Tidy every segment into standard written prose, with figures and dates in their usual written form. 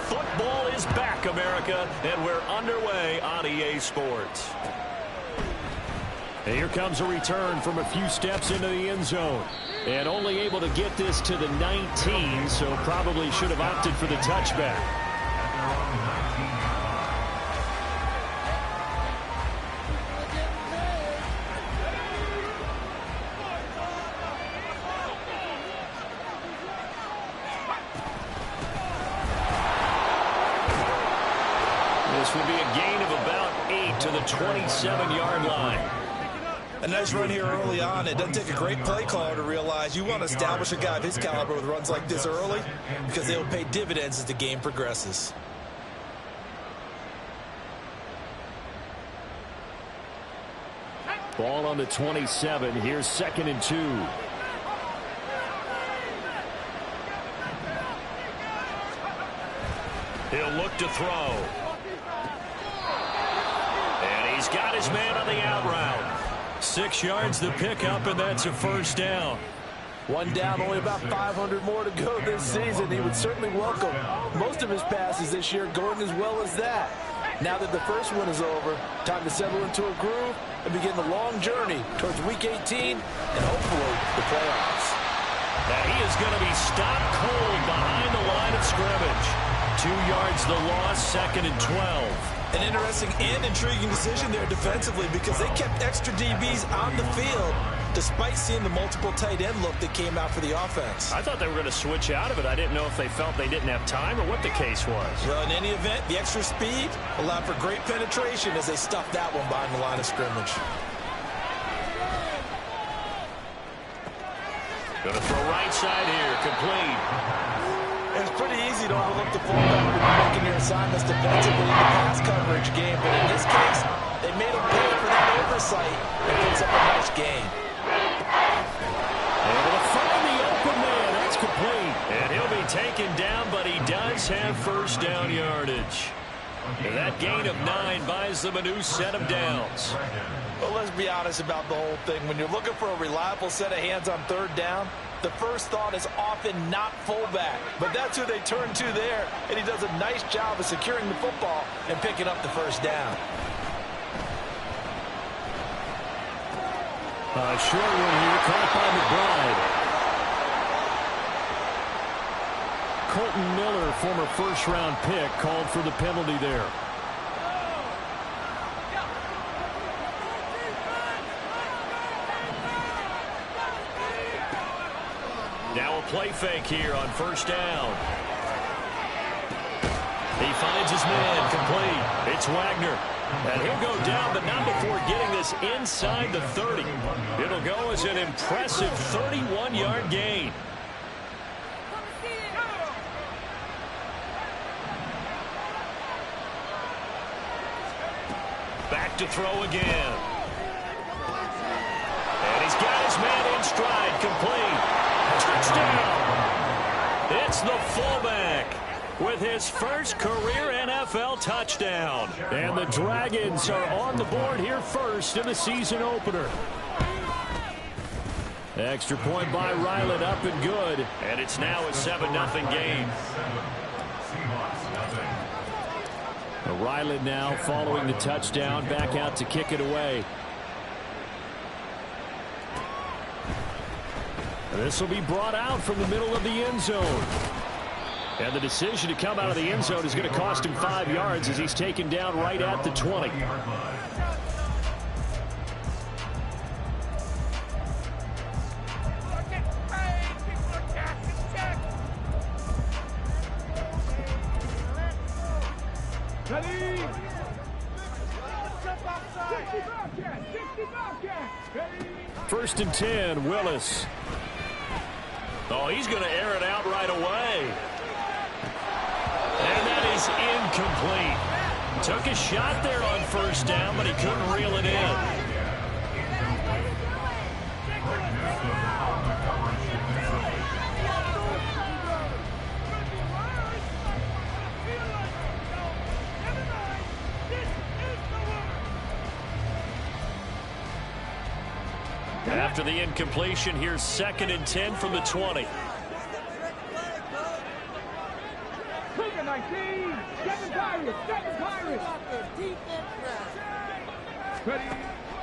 Football is back, America, and we're underway on EA Sports. And here comes a return from a few steps into the end zone. And only able to get this to the 19, so probably should have opted for the touchback. This will be a gain of about 8 to the 27-yard line. A nice run here early on. It doesn't take a great play caller to realize you want to establish a guy of his caliber with runs like this early because they'll pay dividends as the game progresses. Ball on the 27. Here's 2nd and 2. He'll look to throw. And he's got his man on the out route. 6 yards the pickup, and that's a first down. One down, only about 500 more to go this season. He would certainly welcome most of his passes this year going as well as that. Now that the first one is over, time to settle into a groove and begin the long journey towards Week 18 and hopefully the playoffs. Now he is going to be stopped cold behind the line of scrimmage. 2 yards the loss, 2nd and 12. An interesting and intriguing decision there defensively because they kept extra DBs on the field despite seeing the multiple tight end look that came out for the offense. I thought they were going to switch out of it. I didn't know if they felt they didn't have time or what the case was. Well, in any event, the extra speed allowed for great penetration as they stuffed that one behind the line of scrimmage. Going to throw right side here, complete. It's pretty easy to overlook the fullback when you're making your assignments defensively in the pass coverage game, but in this case, they made him pay for that oversight and picks up a nice gain. Able to find the open man. That's complete. And he'll be taken down, but he does have first down yardage. And that gain of 9 buys them a new set of downs. Well, let's be honest about the whole thing. When you're looking for a reliable set of hands on 3rd down, the first thought is often not fullback. But that's who they turn to there, and he does a nice job of securing the football and picking up the first down. A short one here, caught by McBride. Colton Miller, former first-round pick, called for the penalty there. Now a play fake here on first down. He finds his man, complete. It's Wagner. And he'll go down, but not before getting this inside the 30. It'll go as an impressive 31-yard gain. Back to throw again. And he's got his man in stride, complete. Touchdown! It's the fullback with his first career NFL touchdown. And the Dragons are on the board here first in the season opener. Extra point by Ryland, up and good. And it's now a 7-0 game. Ryland now following the touchdown, back out to kick it away. This will be brought out from the middle of the end zone. And the decision to come out of the end zone is going to cost him 5 yards as he's taken down right at the 20. First and 10, Willis. Oh, he's going to air it out right away. And that is incomplete. Took a shot there on first down, but he couldn't reel it in. After the incompletion, here's 2nd and 10 from the 20.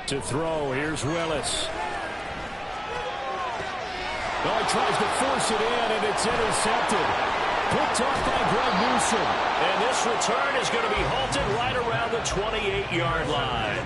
To throw, here's Willis. Oh, he tries to force it in, and it's intercepted. Picked off by Greg Newsom. And this return is going to be halted right around the 28-yard line.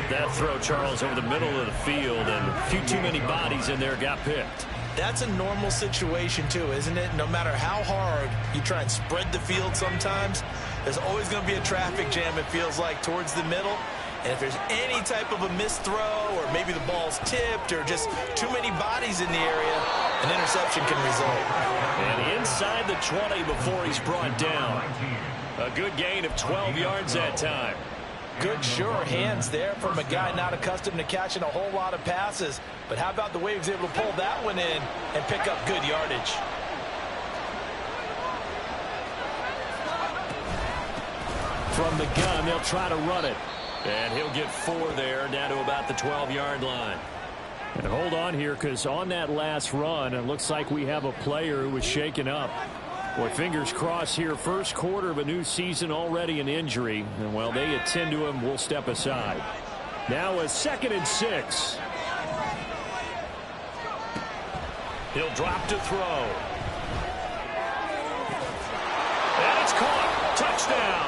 That throw, Charles, over the middle of the field, and a few too many bodies in there got picked. That's a normal situation, too, isn't it? No matter how hard you try and spread the field sometimes, there's always going to be a traffic jam, it feels like, towards the middle. And if there's any type of a missed throw, or maybe the ball's tipped, or just too many bodies in the area, an interception can result. And inside the 20 before he's brought down. A good gain of 12 yards that time. Good, sure hands there from a guy not accustomed to catching a whole lot of passes. But how about the way he was able to pull that one in and pick up good yardage? From the gun, they'll try to run it. And he'll get 4 there, down to about the 12-yard line. And hold on here, because on that last run, it looks like we have a player who was shaken up. Boy, fingers crossed here. First quarter of a new season, already an injury. And while they attend to him, we'll step aside. Now a 2nd and 6. He'll drop to throw. And it's caught. Touchdown.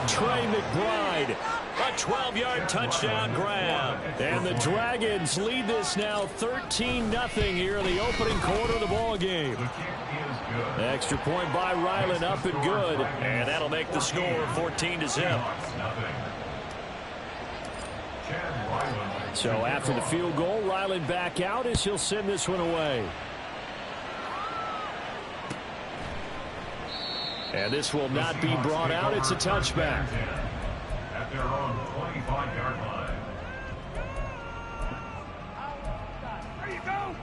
Trey McBride, a 12-yard touchdown grab. And the Dragons lead this now 13-0 here in the opening quarter of the ball game. Extra point by Ryland, up and good. And that'll make the score 14-0. So after the field goal, Ryland back out as he'll send this one away. And this will not be brought out. It's a touchback. At their own 25-yard line. There you go.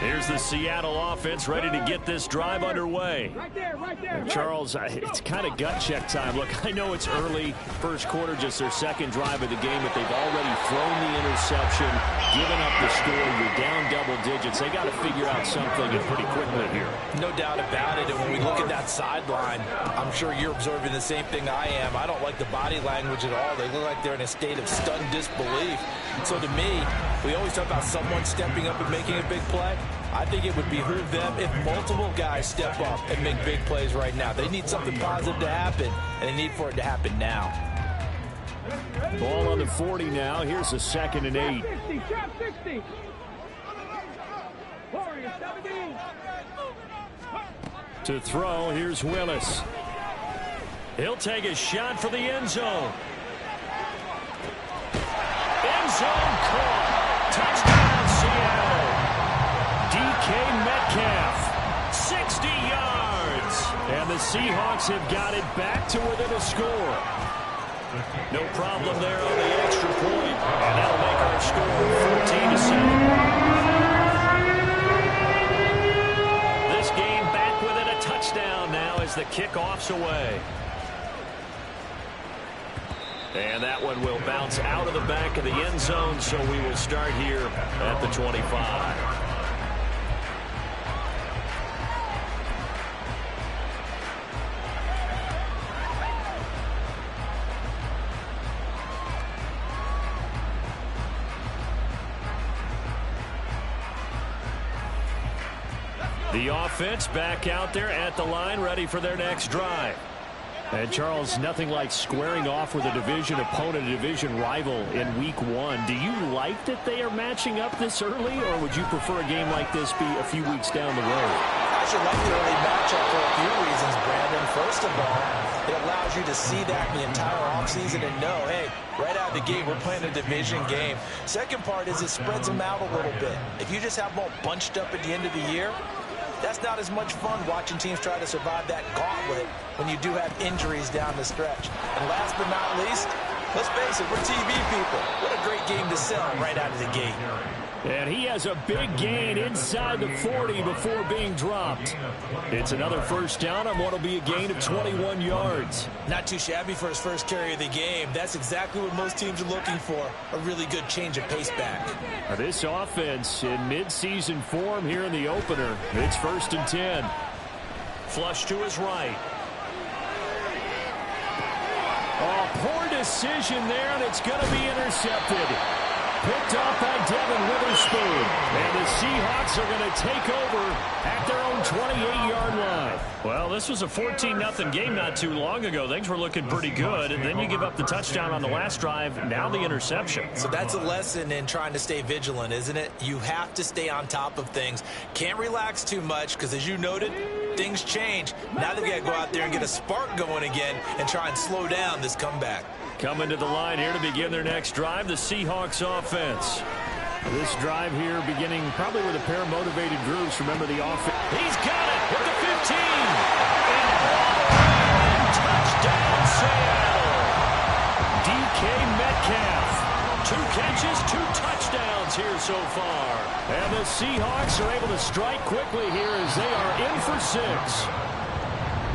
Here's the Seattle offense ready to get this drive underway. Right there. And Charles, it's kind of gut check time. Look, I know it's early, first quarter, just their second drive of the game, but they've already thrown the interception, given up the score. You're down double digits. They got to figure out something and pretty quickly here. No doubt about it. And when we look at that sideline, I'm sure you're observing the same thing I am. I don't like the body language at all. They look like they're in a state of stunned disbelief. So to me, we always talk about someone stepping up and making a big play. I think it would behoove them if multiple guys step up and make big plays right now. They need something positive to happen, and they need for it to happen now. Ball on the 40 now. Here's a 2nd and 8. 60. To throw, here's Willis. He'll take a shot for the end zone. End zone caught. Touchdown, Seattle. DK Metcalf, 60 yards. And the Seahawks have got it back to within a score. No problem there on the extra point. And that'll make our score 14-7. This game back within a touchdown now as the kickoff's away. And that one will bounce out of the back of the end zone, so we will start here at the 25. The offense back out there at the line, ready for their next drive. And Charles, nothing like squaring off with a division opponent, a division rival in week 1. Do you like that they are matching up this early, or would you prefer a game like this be a few weeks down the road? I should like the early matchup for a few reasons, Brandon. First of all, it allows you to see that in the entire offseason and know, hey, right out of the gate, we're playing a division game. Second part is it spreads them out a little bit. If you just have them all bunched up at the end of the year, that's not as much fun watching teams try to survive that gauntlet when you do have injuries down the stretch. And last but not least, Let's face it, we're TV people. What a great game to sell right out of the gate. And he has a big gain inside the 40 before being dropped. It's another first down on what will be a gain of 21 yards. Not too shabby for his first carry of the game. That's exactly what most teams are looking for, a really good change of pace back. This offense in mid-season form here in the opener. It's 1st and 10. Flush to his right. Oh, poor decision there, and it's going to be intercepted. Picked off by Devin Witherspoon. And the Seahawks are going to take over at their own 28-yard line. Well, this was a 14-0 game not too long ago. Things were looking pretty good. And then you give up the touchdown on the last drive. Now the interception. So that's a lesson in trying to stay vigilant, isn't it? You have to stay on top of things. Can't relax too much because, as you noted, things change. Now they've got to go out there and get a spark going again and try and slow down this comeback. Coming to the line here to begin their next drive, the Seahawks offense. This drive here beginning probably with a pair of motivated groups. Remember the offense. He's got it at the 15. And touchdown, Seattle. DK Metcalf. 2 catches, 2 touchdowns here so far. And the Seahawks are able to strike quickly here as they are in for 6.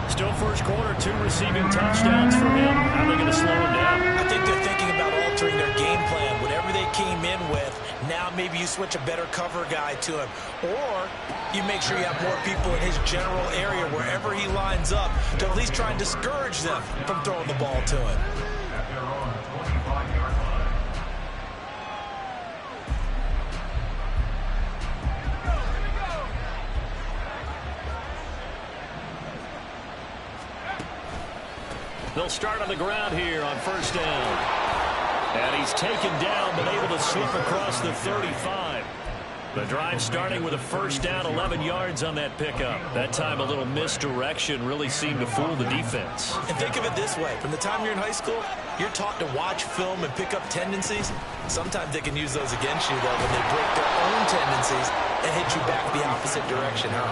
Still first quarter, 2 receiving touchdowns for him. How are they going to slow him down? I think they're thinking about altering their game plan. Whatever they came in with, now maybe you switch a better cover guy to him. Or you make sure you have more people in his general area wherever he lines up to at least try and discourage them from throwing the ball to him. At their own 25-yard line. They'll start on the ground here on first down. And he's taken down, but able to slip across the 35. The drive starting with a first down, 11 yards on that pickup. That time a little misdirection really seemed to fool the defense. And think of it this way. From the time you're in high school, you're taught to watch film and pick up tendencies. Sometimes they can use those against you, though, when they break their own tendencies and hit you back the opposite direction, huh?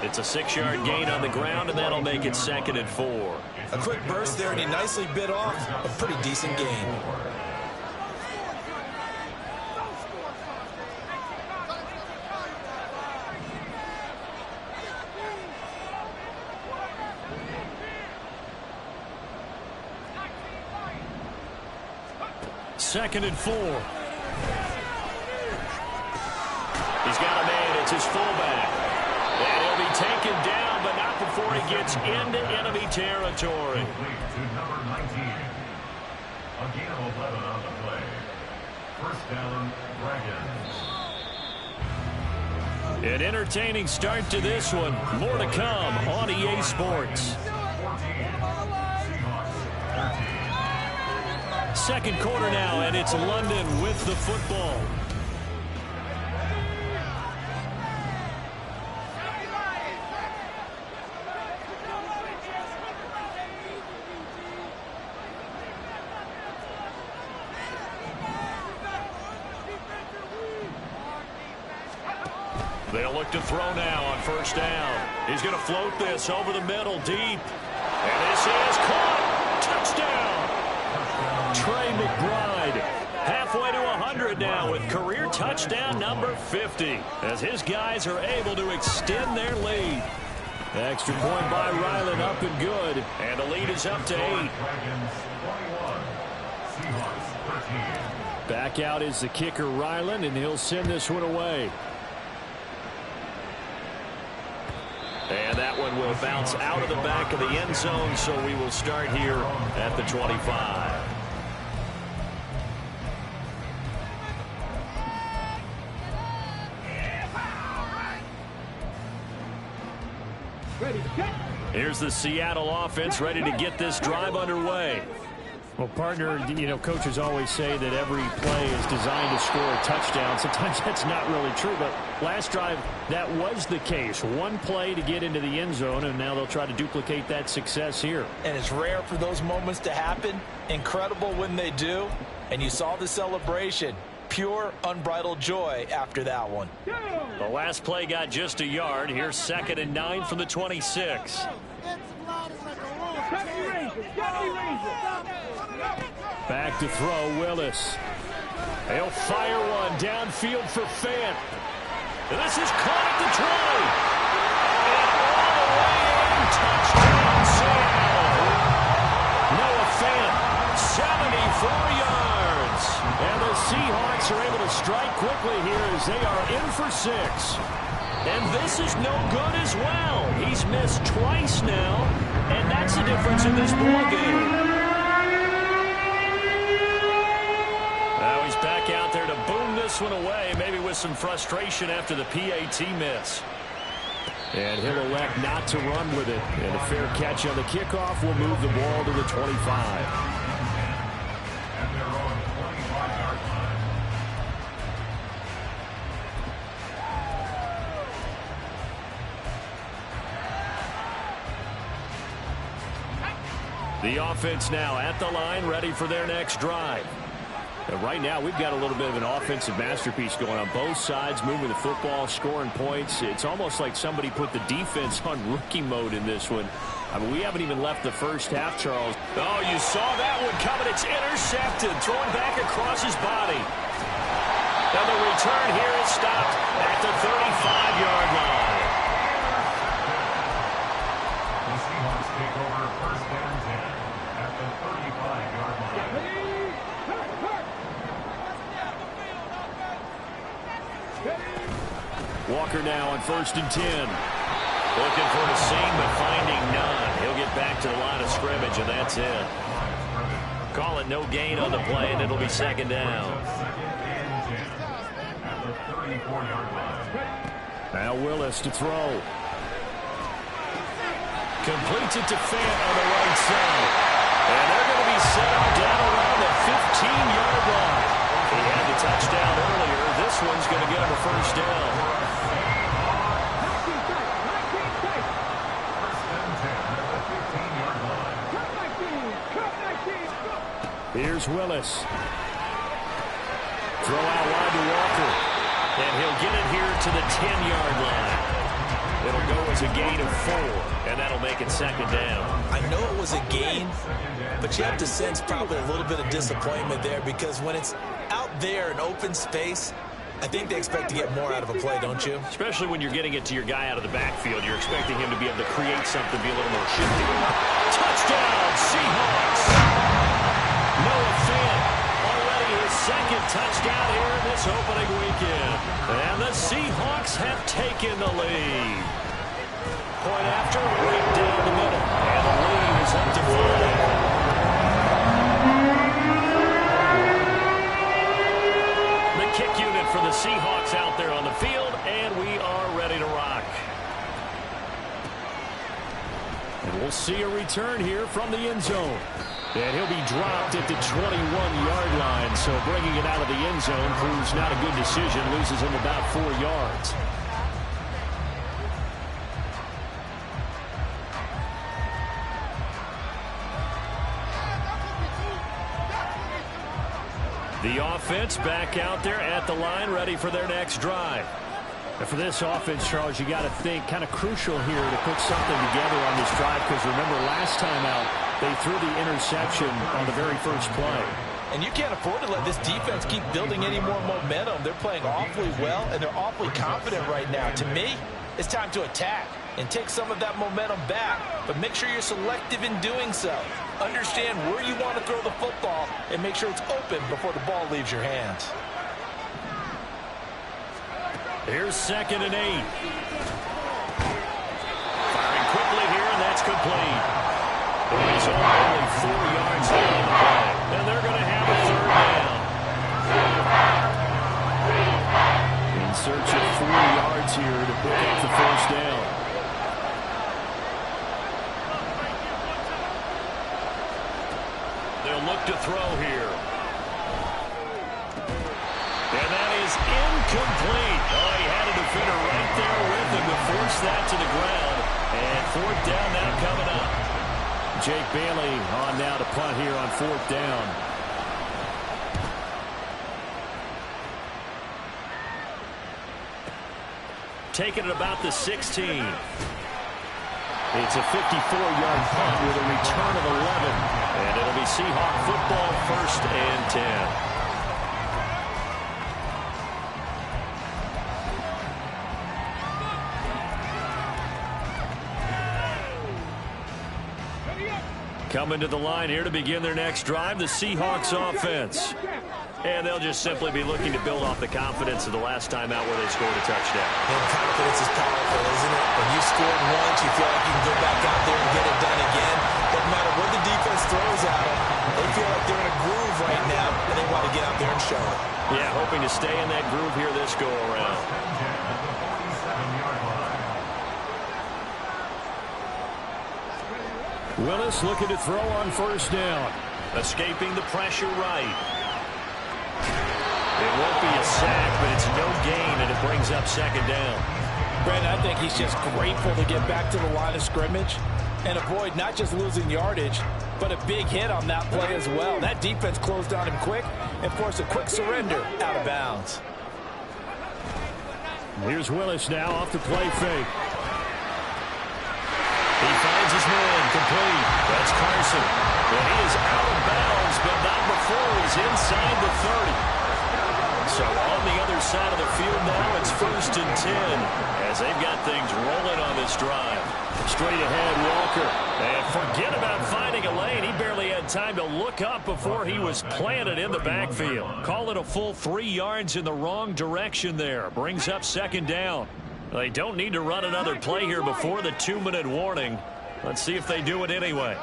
It's a 6-yard gain on the ground, and that'll make it 2nd and 4. A quick burst there, and he nicely bit off a pretty decent gain. Second and 4. He's got a man. It's his fullback. And he'll be taken down, but not before he gets into enemy territory. To number 19. A gain of 11 on the play. First down, Dragons. An entertaining start to this one. More to come on EA Sports. 14. Seahawks 13. Second quarter now, and it's London with the football. They'll look to throw now on first down. He's going to float this over the middle deep. And this is caught. Touchdown. Trey McBride halfway to 100 now with career touchdown number 50 as his guys are able to extend their lead. Extra point by Ryland up and good. And the lead is up to 8. Dragons 21. Seahawks 13. Back out is the kicker Ryland, and he'll send this one away. And that one will bounce out of the back of the end zone, so we will start here at the 25. Here's the Seattle offense ready to get this drive underway. Well, partner, you know, coaches always say that every play is designed to score a touchdown. Sometimes that's not really true, but last drive, that was the case. One play to get into the end zone, and now they'll try to duplicate that success here. And it's rare for those moments to happen. Incredible when they do. And you saw the celebration. Pure, unbridled joy after that one. The last play got just a yard. Here's 2nd and 9 from the 26. Back to throw, Willis. He'll fire one downfield for Fant. And this is caught at the 20. And all the way in, touchdown Seattle. Noah Fant, 74 yards. And the Seahawks are able to strike quickly here as they are in for 6. And this is no good as well. He's missed twice now, and that's the difference in this ball game. Now he's back out there to boom this one away, maybe with some frustration after the PAT miss. And he'll elect not to run with it. And a fair catch on the kickoff will move the ball to the 25. The offense now at the line, ready for their next drive. And right now, we've got a little bit of an offensive masterpiece going on both sides, moving the football, scoring points. It's almost like somebody put the defense on rookie mode in this one. I mean, we haven't even left the first half, Charles. Oh, you saw that one coming. It's intercepted, thrown back across his body. And the return here is stopped at the 35-yard line. The Seahawks take over first and 10 at the 35-yard line. Walker now on 1st and 10. Looking for a seam, but finding none. He'll get back to the line of scrimmage, and that's it. Call it no gain on the play, and it'll be second down. Now Willis to throw. Completes it to Fant on the right side. And they're going to be set up down around the 15-yard line. He had the touchdown earlier. This one's going to get him a first down. Here's Willis. Throw out wide to Walker. And he'll get it here to the 10-yard line. It'll go as a gain of 4, and that'll make it second down. I know it was a gain, but you have to sense probably a little bit of disappointment there because when it's out there in open space, I think they expect to get more out of a play, don't you? Especially when you're getting it to your guy out of the backfield. You're expecting him to be able to create something, be a little more shifty. Touchdown, Seahawks! Noah Fant, already his second touchdown here in this opening weekend. And the Seahawks have taken the lead. Point after, right down the middle. And the lead is up to 5. The kick unit for the Seahawks out there on the field, and we are ready to rock. And we'll see a return here from the end zone. And he'll be dropped at the 21-yard line, so bringing it out of the end zone proves not a good decision, loses him about 4 yards. The offense back out there at the line, ready for their next drive. And for this offense, Charles, you got to think kind of crucial here to put something together on this drive, because remember last time out, they threw the interception on the very first play. And you can't afford to let this defense keep building any more momentum. They're playing awfully well, and they're awfully confident right now. To me, it's time to attack and take some of that momentum back, but make sure you're selective in doing so. Understand where you want to throw the football and make sure it's open before the ball leaves your hands. Here's 2nd and 8. Firing quickly here, and that's complete. He's only 4 yards out of the play, and they're going to have a 3rd down. In search of 4 yards here to pick up the first down. They'll look to throw here. And that is incomplete. Oh, he had a defender right there with him to force that to the ground. And 4th down now coming up. Jake Bailey on now to punt here on 4th down. Taking it about the 16. It's a 54-yard punt with a return of 11. And it'll be Seahawk football 1st and 10. Coming to the line here to begin their next drive, the Seahawks offense. And they'll just simply be looking to build off the confidence of the last time out where they scored a touchdown. And confidence is powerful, isn't it? When you scored once, you feel like you can go back out there and get it done again. Doesn't matter what the defense throws at them. They feel like they're in a groove right now, and they want to get out there and show it. Yeah, hoping to stay in that groove here this go-around. Willis looking to throw on 1st down. Escaping the pressure right. It won't be a sack, but it's no gain, and it brings up 2nd down. Brandon, I think he's just grateful to get back to the line of scrimmage and avoid not just losing yardage, but a big hit on that play as well. That defense closed on him quick and forced a quick surrender out of bounds. Here's Willis now off the play fake. He finds his man, complete. That's Carson. And he is out of bounds, but not before he's inside the 30. So on the other side of the field now, it's 1st and 10 as they've got things rolling on this drive. Straight ahead, Walker. And forget about finding a lane. He barely had time to look up before he was planted in the backfield. Call it a full 3 yards in the wrong direction there. Brings up 2nd down. They don't need to run another play here before the 2-minute warning. Let's see if they do it anyway.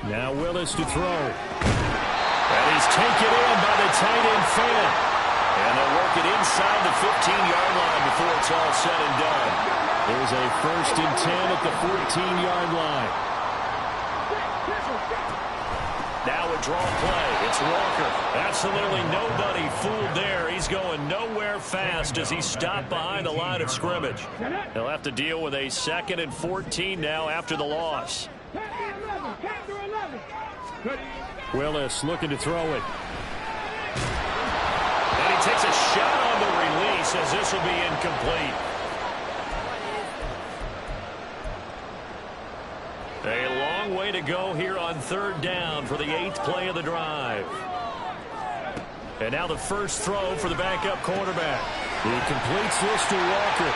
Now Willis to throw. And he's taken in by the tight end Fant. And they'll work it inside the 15-yard line before it's all said and done. There's a 1st and 10 at the 14-yard line. Now a draw play. It's Walker. Absolutely nobody fooled there. He's going nowhere fast as he stopped behind the line of scrimmage. He'll have to deal with a 2nd and 14 now after the loss. Willis looking to throw it. And he takes a shot on the release as this will be incomplete. A long way to go here on 3rd down for the 8th play of the drive. And now the first throw for the backup quarterback. He completes this to Walker.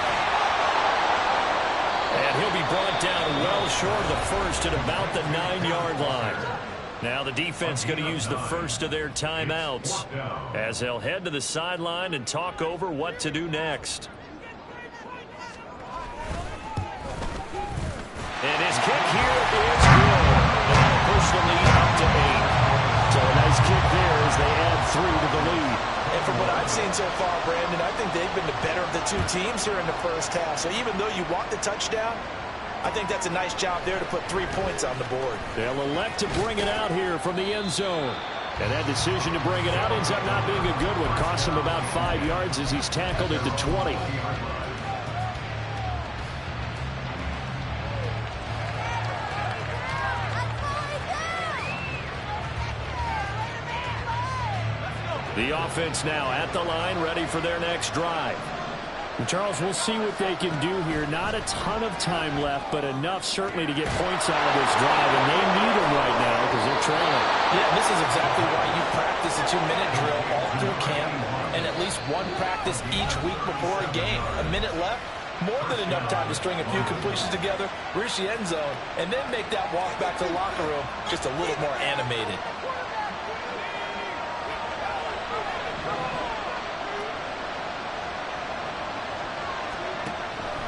And he'll be brought down well short of the 1st at about the 9-yard line. Now the defense going to use the first of their timeouts as they'll head to the sideline and talk over what to do next. And his kick here is good. And that'll push the lead up to 8. So a nice kick there as they add 3 to the lead. And from what I've seen so far, Brandon, I think they've been the better of the 2 teams here in the 1st half. So even though you want the touchdown, I think that's a nice job there to put 3 points on the board. They'll elect to bring it out here from the end zone. And that decision to bring it out ends up not being a good one. Costs him about 5 yards as he's tackled at the 20. The offense now at the line, ready for their next drive. And Charles, we'll see what they can do here. Not a ton of time left, but enough certainly to get points out of this drive, and they need them right now because they're trailing. Yeah, this is exactly why you practice a 2-minute drill all through camp and at least one practice each week before a game. A minute left, more than enough time to string a few completions together, reach the end zone, and then make that walk back to the locker room just a little more animated.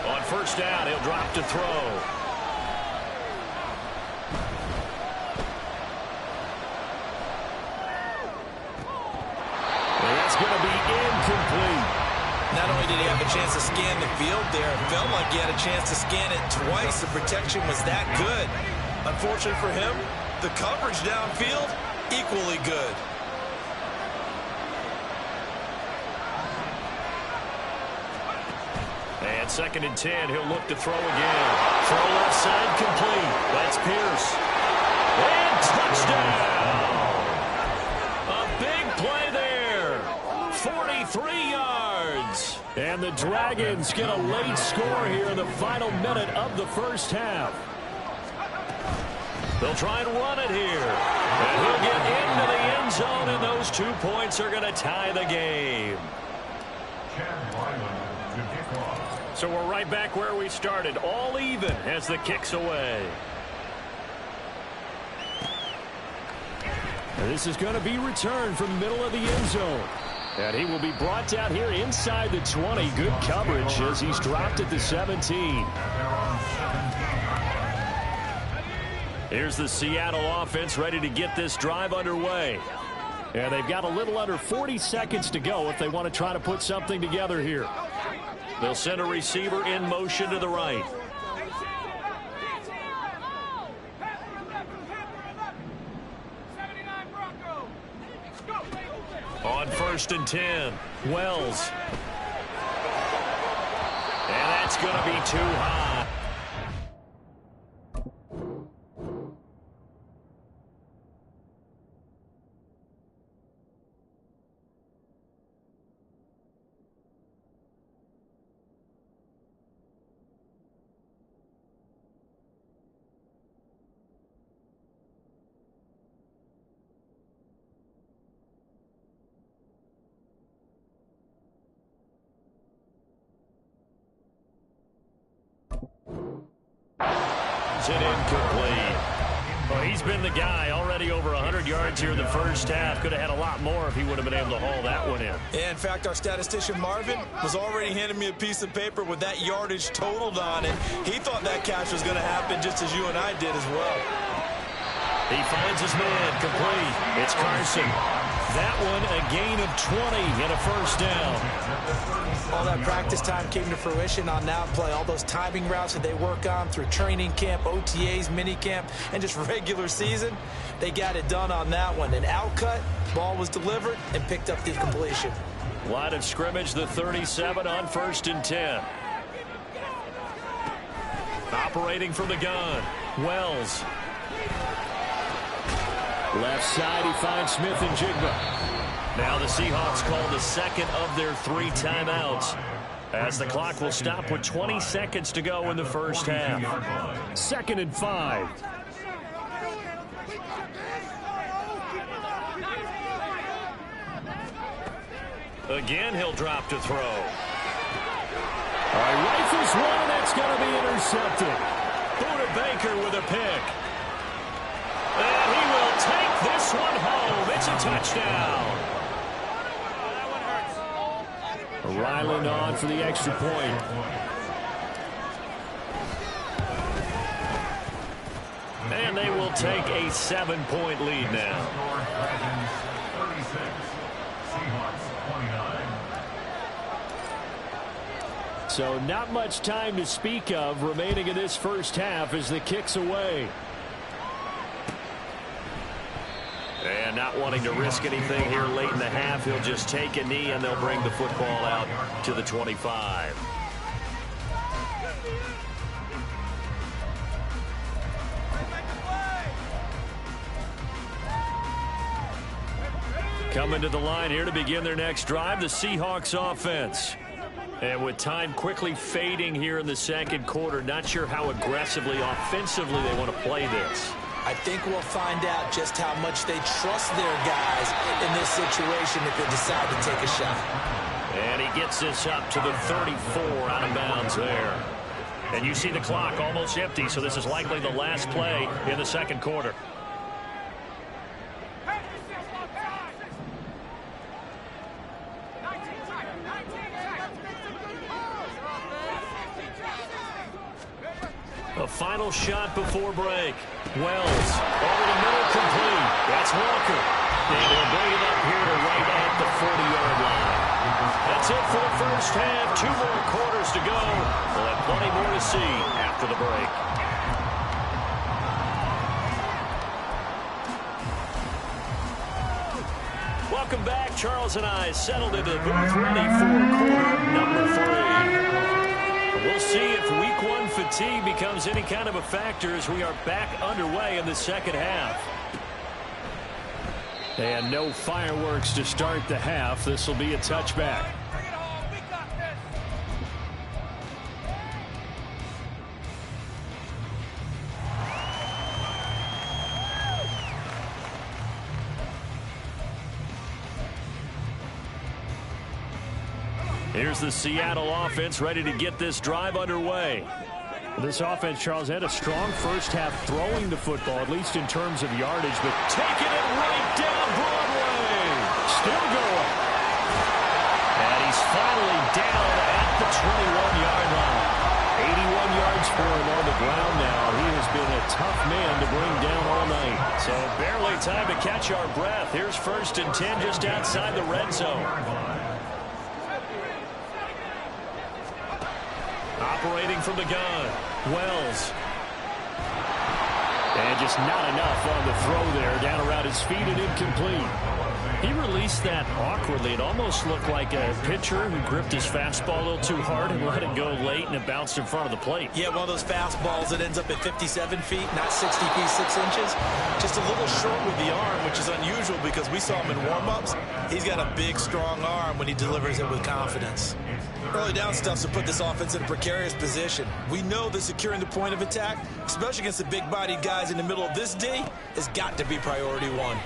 On 1st down, he'll drop to throw. And that's going to be incomplete. Not only did he have a chance to scan the field there, it felt like he had a chance to scan it twice. The protection was that good. Unfortunately for him, the coverage downfield, equally good. And 2nd and 10, he'll look to throw again. Throw left side, complete. That's Pierce. And touchdown! A big play there. 43 yards. And the Dragons get a late score here in the final minute of the 1st half. They'll try and run it here. And he'll get into the end zone, and those 2 points are going to tie the game. So we're right back where we started, all even as the kick's away. And this is going to be returned from the middle of the end zone. And he will be brought down here inside the 20. Good coverage as he's dropped at the 17. Here's the Seattle offense ready to get this drive underway. And they've got a little under 40 seconds to go if they want to try to put something together here. They'll send a receiver in motion to the right. On 1st and 10, Wells. And that's going to be too high. It incomplete. Well, he's been the guy already over 100 yards here in the first half. Could have had a lot more if he would have been able to haul that one in. In fact, our statistician Marvin was already handing me a piece of paper with that yardage totaled on it. He thought that catch was going to happen just as you and I did as well. He finds his man complete. It's Carson. That one a gain of 20 and a first down. All that practice time came to fruition on that play. All those timing routes that they work on through training camp, OTAs, mini camp, and just regular season, they got it done on that one. An outcut, ball was delivered, and picked up the completion. Line of scrimmage, the 37 on 1st and 10. Operating from the gun, Wells. Left side, he finds Smith and Jigba. Now the Seahawks call the second of their 3 timeouts, as the clock will stop with 20 seconds to go in the first half. 2nd and 5. Again, he'll drop to throw. All right, rifles one, and that's going to be intercepted. Buda Baker with a pick. And he will take this one home. It's a touchdown. Ryland on for the extra point. And they will take a 7-point lead now. So not much time to speak of remaining in this first half as the kick's away. And not wanting to risk anything here late in the half, he'll just take a knee and they'll bring the football out to the 25. Coming to the line here to begin their next drive, the Seahawks offense. And with time quickly fading here in the second quarter, not sure how aggressively, offensively they want to play this. I think we'll find out just how much they trust their guys in this situation if they decide to take a shot. And he gets this up to the 34 out of bounds there. And you see the clock almost empty, so this is likely the last play in the second quarter. A final shot before break. Wells over the middle, complete. That's Walker. And they'll bring it up here to right at the 40-yard line. That's it for the first half. 2 more quarters to go. We'll have plenty more to see after the break. Welcome back. Charles and I settled into the booth ready for quarter number 3. We'll see if week 1 fatigue becomes any kind of a factor as we are back underway in the second half. And no fireworks to start the half. This will be a touchback. Here's the Seattle offense ready to get this drive underway. This offense, Charles, had a strong first half throwing the football, at least in terms of yardage, but taking it right down Broadway. Still going. And he's finally down at the 21-yard line. 81 yards for him on the ground now. He has been a tough man to bring down all night. So barely time to catch our breath. Here's 1st and 10 just outside the red zone. Operating from the gun, Wells. And just not enough on the throw there. Down around his feet and incomplete. He released that awkwardly. It almost looked like a pitcher who gripped his fastball a little too hard and let it go late, and it bounced in front of the plate. Yeah, one of those fastballs that ends up at 57 feet, not 60 feet, 6 inches. Just a little short with the arm, which is unusual because we saw him in warm-ups. He's got a big, strong arm when he delivers it with confidence. Early down stuff's to put this offense in a precarious position. We know that securing the point of attack, especially against the big-bodied guys in the middle of this D, has got to be priority one.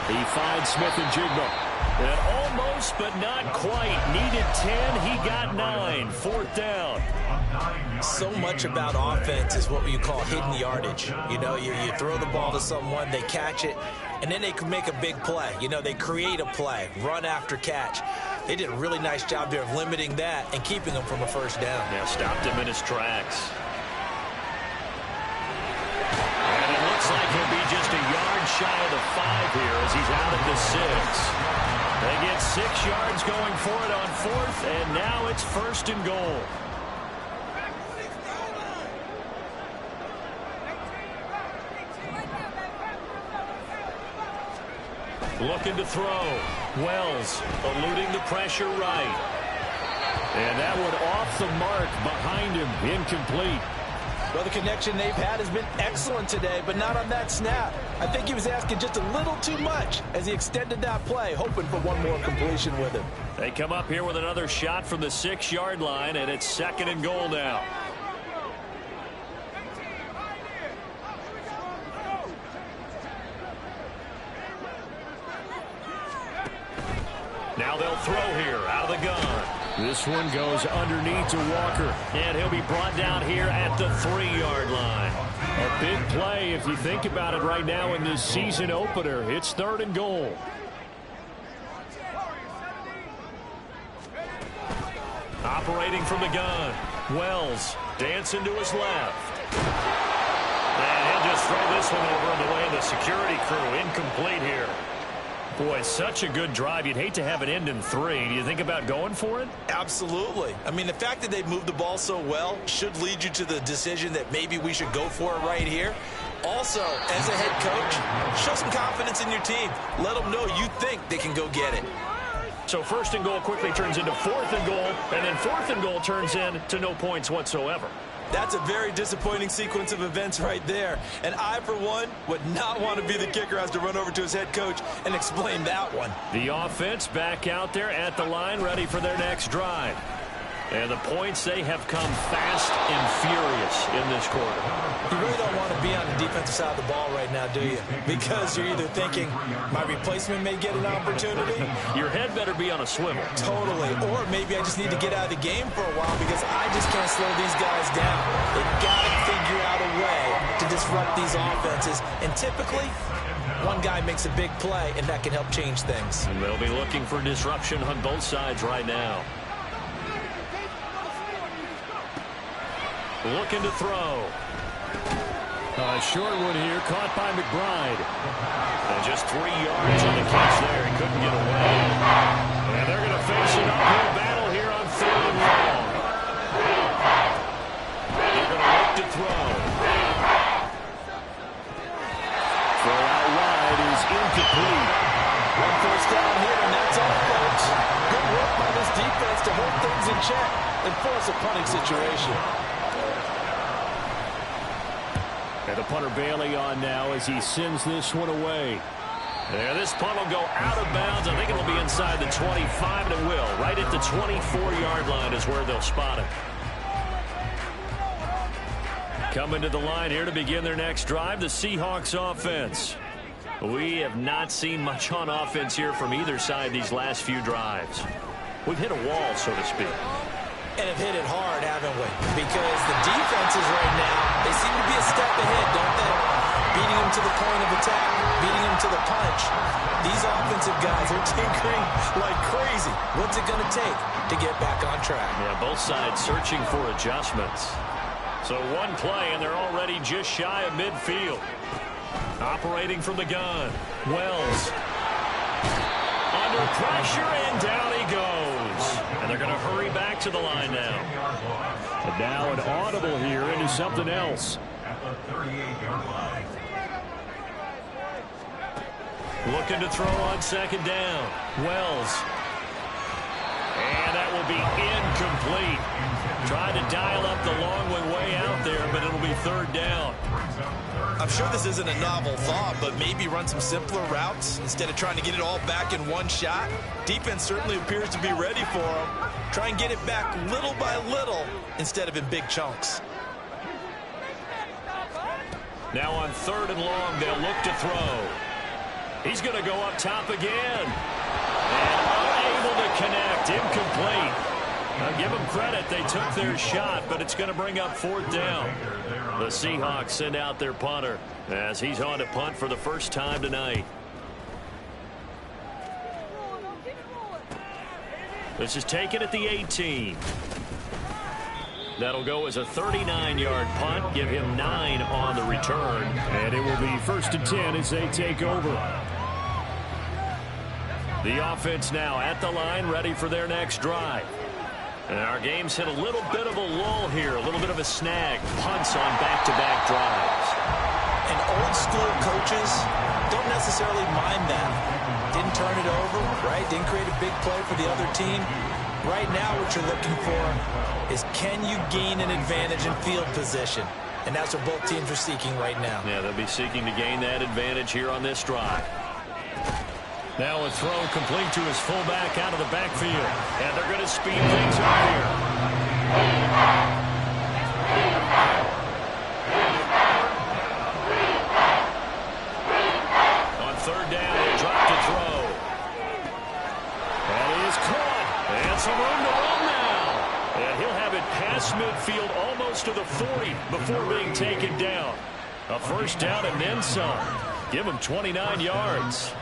He finds Smith and Jigba. And almost, but not quite. Needed 10. He got 9. 4th down. So much about offense is what you call hidden yardage. You know, you throw the ball to someone, they catch it, and then they can make a big play. You know, they create a play, run after catch. They did a really nice job there of limiting that and keeping him from a 1st down. Yeah, stopped him in his tracks. And it looks like he'll be just a yard shy of the 5 here as he's out at the 6. They get 6 yards going for it on 4th, and now it's 1st and goal. Looking to throw. Wells eluding the pressure right. And that one off the mark behind him. Incomplete. Well, the connection they've had has been excellent today, but not on that snap. I think he was asking just a little too much as he extended that play, hoping for one more completion with him. They come up here with another shot from the 6-yard line, and it's 2nd and goal now. Now they'll throw here out of the gun. This one goes underneath to Walker, and he'll be brought down here at the 3-yard line. A big play if you think about it right now in this season opener. It's 3rd and goal. Operating from the gun, Wells dancing to his left. And he'll just throw this one over in the way of the security crew. Incomplete here. Boy, such a good drive. You'd hate to have it end in 3. Do you think about going for it? Absolutely. I mean, the fact that they've moved the ball so well should lead you to the decision that maybe we should go for it right here. Also, as a head coach, show some confidence in your team. Let them know you think they can go get it. So 1st and goal quickly turns into 4th and goal, and then 4th and goal turns into no points whatsoever. That's a very disappointing sequence of events right there. And I, for one, would not want to be the kicker who has to run over to his head coach and explain that one. The offense back out there at the line, ready for their next drive. And the points, they have come fast and furious in this quarter. You really don't want to be on the defensive side of the ball right now, do you? Because you're either thinking, my replacement may get an opportunity. Your head better be on a swivel. Totally. Or maybe I just need to get out of the game for a while because I just can't slow these guys down. They've got to figure out a way to disrupt these offenses. And typically, one guy makes a big play, and that can help change things. And they'll be looking for disruption on both sides right now. Looking to throw. A short one here, caught by McBride. And just 3 yards on the catch there. He couldn't get away. And they're going to face an uphill battle here on 3rd and long. They're going to look to throw. Throw out wide is incomplete. 1 first down here, and that's all, folks. Good work by this defense to hold things in check and force a punting situation. And the punter Bailey on now as he sends this one away. There, this punt will go out of bounds. I think it'll be inside the 25, and it will. Right at the 24-yard line is where they'll spot it. Coming to the line here to begin their next drive, the Seahawks offense. We have not seen much on offense here from either side these last few drives. We've hit a wall, so to speak. And have hit it hard, haven't we? Because the defenses right now, they seem to be a step ahead, don't they? Beating them to the point of attack, beating them to the punch. These offensive guys are tinkering like crazy. What's it going to take to get back on track? Yeah, both sides searching for adjustments. So one play, and they're already just shy of midfield. Operating from the gun, Wells. Under pressure, and down he goes. And they're going to hurry back to the line now. And now an audible here into something else. At the 38-yard line. Looking to throw on second down. Wells. And that will be incomplete. Tried to dial up the long way out there, but it'll be third down. I'm sure this isn't a novel thought, but maybe run some simpler routes instead of trying to get it all back in one shot. Defense certainly appears to be ready for them. Try and get it back little by little instead of in big chunks. Now on third and long, they'll look to throw. He's going to go up top again. And unable to connect. Incomplete. Now give them credit. They took their shot, but it's going to bring up fourth down. The Seahawks send out their punter as he's on to punt for the first time tonight. This is taken at the 18. That'll go as a 39-yard punt. Give him 9 on the return. And it will be first and 10 as they take over. The offense now at the line, ready for their next drive. And our game's hit a little bit of a lull here, a little bit of a snag. Punts on back-to-back drives. And old-school coaches don't necessarily mind that. Didn't turn it over, right? Didn't create a big play for the other team. Right now what you're looking for is, can you gain an advantage in field position? And that's what both teams are seeking right now. Yeah, they'll be seeking to gain that advantage here on this drive. Now a throw complete to his fullback out of the backfield. And they're going to speed things up here. On third down, they drop to throw. And he is caught. And some room to run now. And he'll have it past midfield almost to the 40 before being taken down. A first down and then some. Give him 29 yards.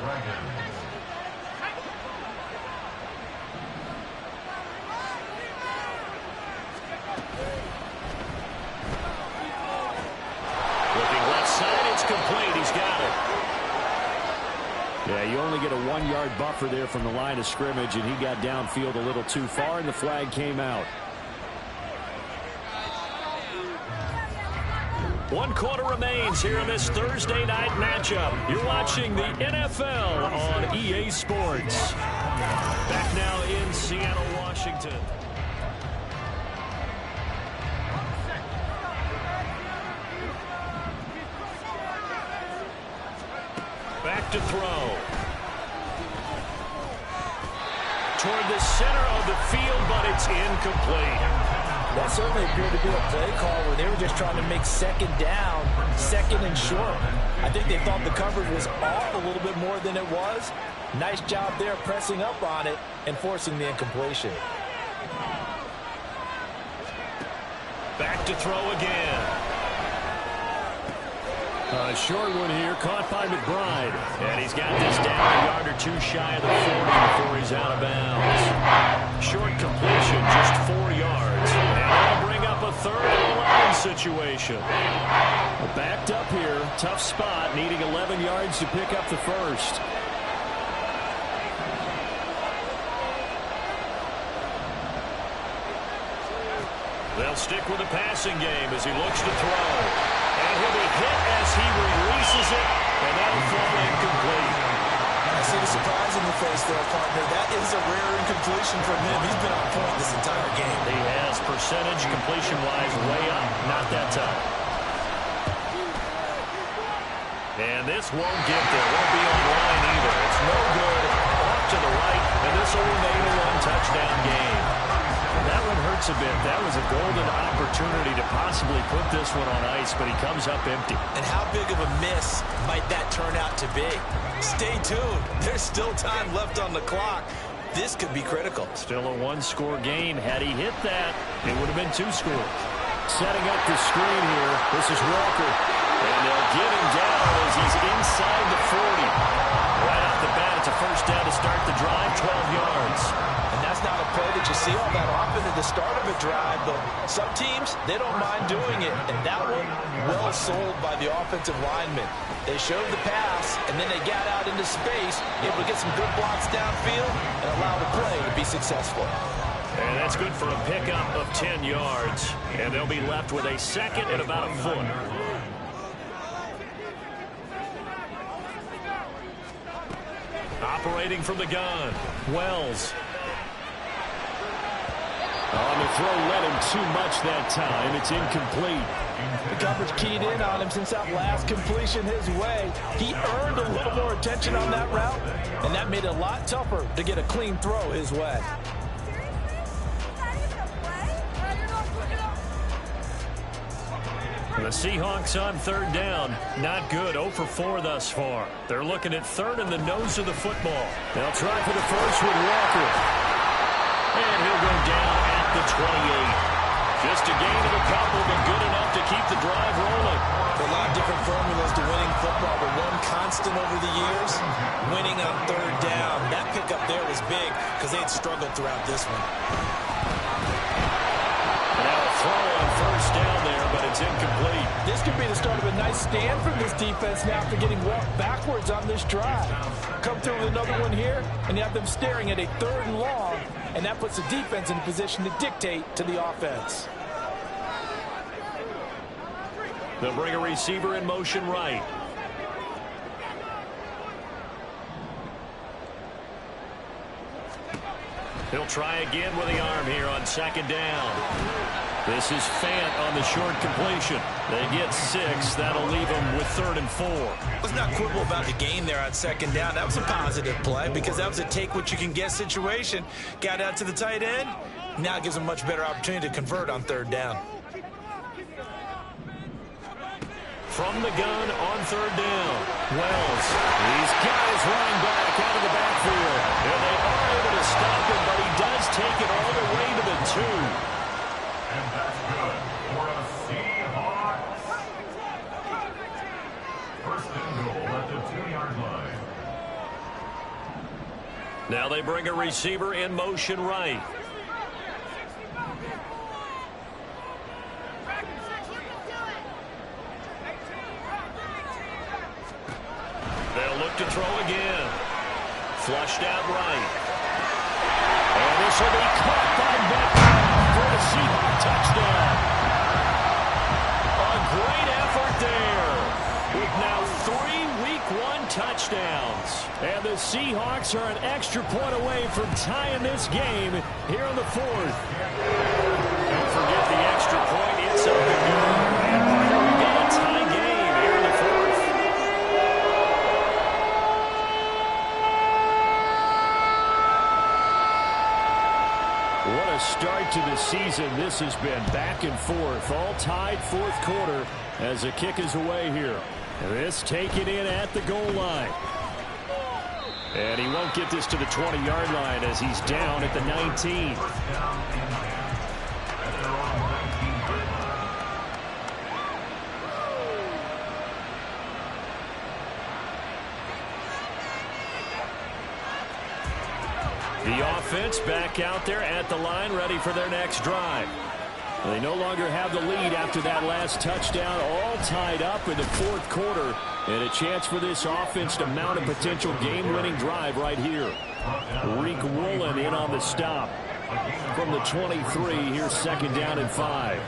Complete. He's got it. Yeah, you only get a 1-yard buffer there from the line of scrimmage, and he got downfield a little too far, and the flag came out. 1 quarter remains here in this Thursday night matchup. You're watching the NFL on EA Sports. Back now in Seattle, Washington. Back to throw. Toward the center of the field, but it's incomplete. That certainly appeared to be a play call where they were just trying to make second down, second and short. I think they thought the coverage was off a little bit more than it was. Nice job there pressing up on it and forcing the incompletion. Back to throw again. A short one here, caught by McBride. And he's got this down a yard or two shy of the 40 before he's out of bounds. Short completion, just 4 yards. And that'll bring up a 3rd and 11 situation. Backed up here, tough spot, needing 11 yards to pick up the first. They'll stick with the passing game as he looks to throw. And he'll be hit as he releases it, and that'll fall incomplete. I see the surprise in your face there, partner. That is a rare incompletion from him. He's been on point this entire game. He has percentage completion-wise way up, not that time. And this won't get there. Won't be on line either. It's no good. Off to the right, and this will remain a 1-touchdown game. That it hurts a bit. That was a golden opportunity to possibly put this one on ice, but he comes up empty. And how big of a miss might that turn out to be? Stay tuned. There's still time left on the clock. This could be critical. Still a one-score game. Had he hit that, it would have been 2 scores. Setting up the screen here. This is Walker. And they'll get him down as he's inside the 40. Right off the bat, it's a first down to start the drive, 12 yards. And that's not a play that you see all that often at the start of a drive, but some teams, they don't mind doing it. And that one, well sold by the offensive lineman. They showed the pass, and then they got out into space, able to get some good blocks downfield, and allow the play to be successful. And that's good for a pickup of 10 yards. And they'll be left with a second and about a foot. Operating from the gun, Wells. On the throw, led him too much that time. It's incomplete. The coverage keyed in on him since that last completion his way. He earned a little more attention on that route, and that made it a lot tougher to get a clean throw his way. The Seahawks on third down. Not good. 0 for 4 thus far. They're looking at third in the nose of the football. They'll try for the first with Walker. And he'll go down at the 28. Just a gain of a couple, but good enough to keep the drive rolling. A lot of different formulas to winning football, but one constant over the years, winning on third down. That pickup there was big because they'd struggled throughout this one. Now a throw on first down there, but it's incomplete. This could be the start of a nice stand from this defense now after getting walked backwards on this drive. Come through with another one here, and you have them staring at a 3rd and long, and that puts the defense in a position to dictate to the offense. They'll bring a receiver in motion right. He'll try again with the arm here on second down. This is Fant on the short completion. They get 6. That'll leave them with 3rd and 4. Let's not quibble about the gain there on second down. That was a positive play because that was a take-what-you-can-get situation. Got out to the tight end. Now it gives them a much better opportunity to convert on third down. From the gun on third down, Wells. He's got his running back out of the backfield. And they are able to stop him, but he does take it all the way to the 2. And that's good for a Seahawks. First and goal at the 2-yard line. Now they bring a receiver in motion right. They'll look to throw again. Flushed out right. And this will be caught by Metcalf for a Seahawks touchdown. A great effort there. With now 3 Week 1 touchdowns. And the Seahawks are an extra point away from tying this game here in the 4th. Don't forget the extra point. It's up and good. And here we got a tie game here in the 4th. What a start to the season this has been. Back and forth, all tied 4th quarter as the kick is away here. And this taken in at the goal line. And he won't get this to the 20-yard line as he's down at the 19. The offense back out there at the line, ready for their next drive. They no longer have the lead after that last touchdown, all tied up in the 4th quarter. And a chance for this offense to mount a potential game-winning drive right here. Reek Woolen in on the stop. From the 23, here's 2nd down and 5.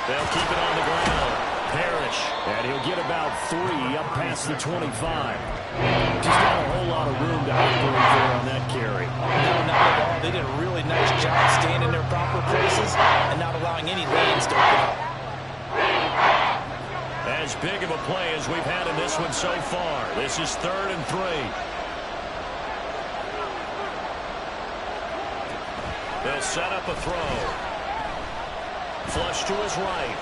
They'll keep it on the ground. Parrish, and he'll get about 3 up past the 25. Just got a whole lot of room to operate there on that carry. No, not at all. They did a really nice job staying in their proper places and not allowing any lanes to open up. As big of a play as we've had in this one so far. This is 3rd and 3. set up a throw. Flush to his right.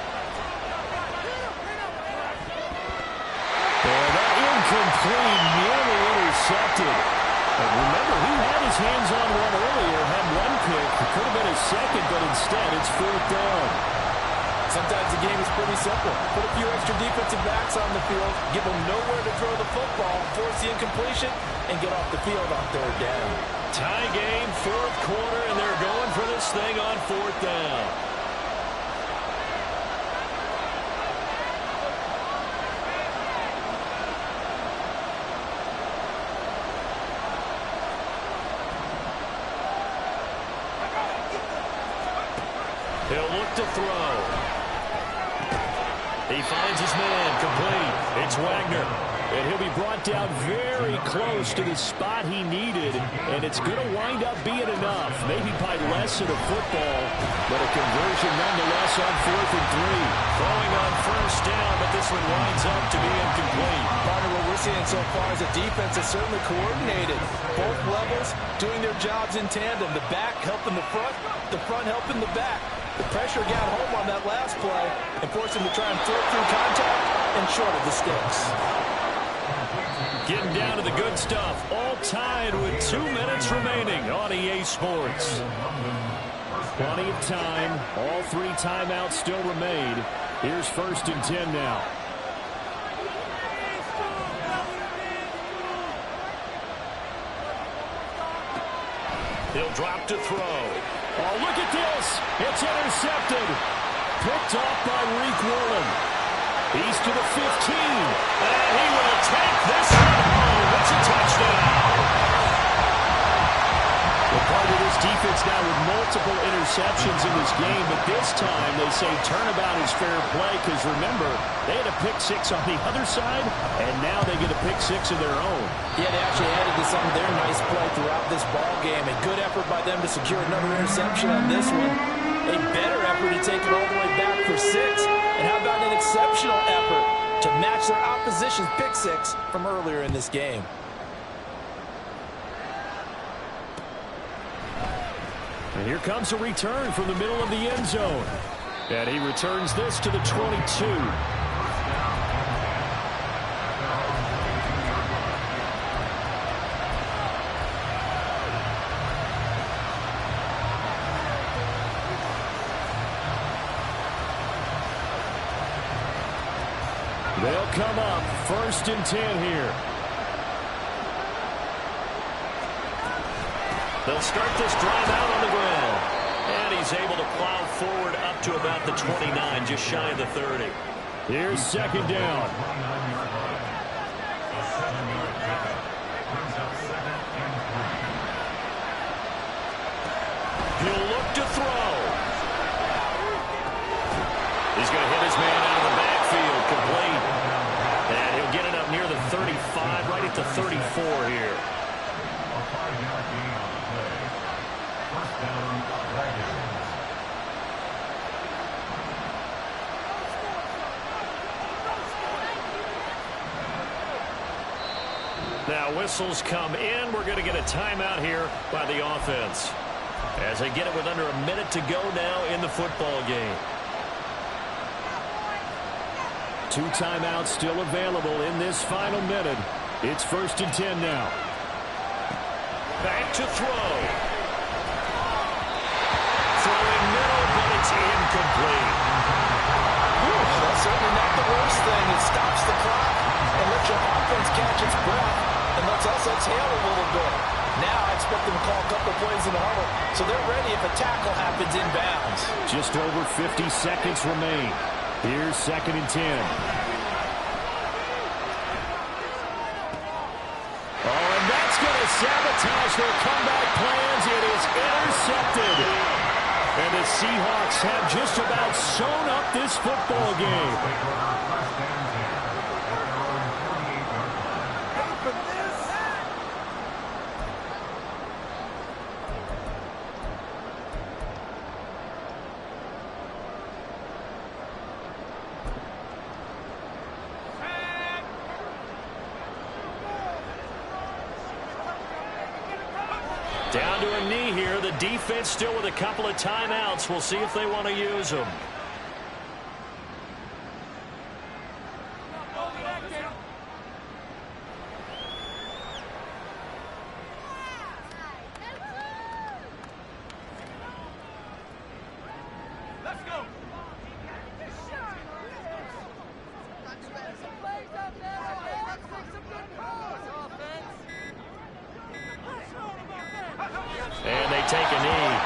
And that incomplete, nearly intercepted. And remember, he had his hands on one earlier, had one pick. It could have been his second, but instead it's 4th down. Sometimes the game is pretty simple. Put a few extra defensive backs on the field, give them nowhere to throw the football, force the incompletion, and get off the field on 3rd down. Tie game, 4th quarter, and they're going for this thing on 4th down. He'll look to throw. He finds his man, complete. It's Wagner. And he'll be brought down very close to the spot he needed. And it's going to wind up being enough. Maybe by less than a football, but a conversion nonetheless on 4th and 3. Throwing on 1st down, but this one winds up to be incomplete. Partner, what we're seeing so far is a defense is certainly coordinated. Both levels doing their jobs in tandem. The back helping the front helping the back. The pressure got home on that last play and forced him to try and throw through contact and short of the sticks. Getting down to the good stuff. All tied with 2 minutes remaining on EA Sports. Plenty of time. All 3 timeouts still remain. Here's 1st and 10 now. He'll drop to throw. Oh, look at this. It's intercepted. Picked off by Reek Woolen. He's to the 15. And he will take this one home. It's a touchdown. Well, part of this defense now with multiple interceptions in this game, but this time they say turnabout is fair play because, remember, they had a pick 6 on the other side, and now they get a pick 6 of their own. Yeah, they actually added to some of their nice play throughout this ball game. A good effort by them to secure another interception on this one. A better effort to take it all the way back for 6. And how about an exceptional effort to match their opposition's pick 6 from earlier in this game? And here comes a return from the middle of the end zone. And he returns this to the 22. They'll come up 1st and 10 here. They'll start this drive out on the ground. And he's able to plow forward up to about the 29, just shy of the 30. Here's 2nd down. He'll look to throw. He's going to hit his man out of the backfield, complete. And he'll get it up near the 35, right at the 34 here. Now whistles come in. We're going to get a timeout here by the offense as they get it with under a minute to go now in the football game. 2 timeouts still available in this final minute. It's 1st and 10 now. Back to throw. Throwing middle, but it's incomplete. That's certainly not the worst thing. It stops the clock and lets your offense catch its breath and lets us exhale a little bit. Now I expect them to call a couple plays in the huddle so they're ready if a tackle happens inbounds. Just over 50 seconds remain. Here's 2nd and 10. Oh, and that's going to sabotage their comeback plans. It is intercepted. And the Seahawks have just about sewn up this football game. Down to a knee here. The defense still with a couple of timeouts. We'll see if they want to use them. And they take a knee.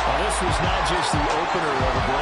Well, this was not just the opener of a brand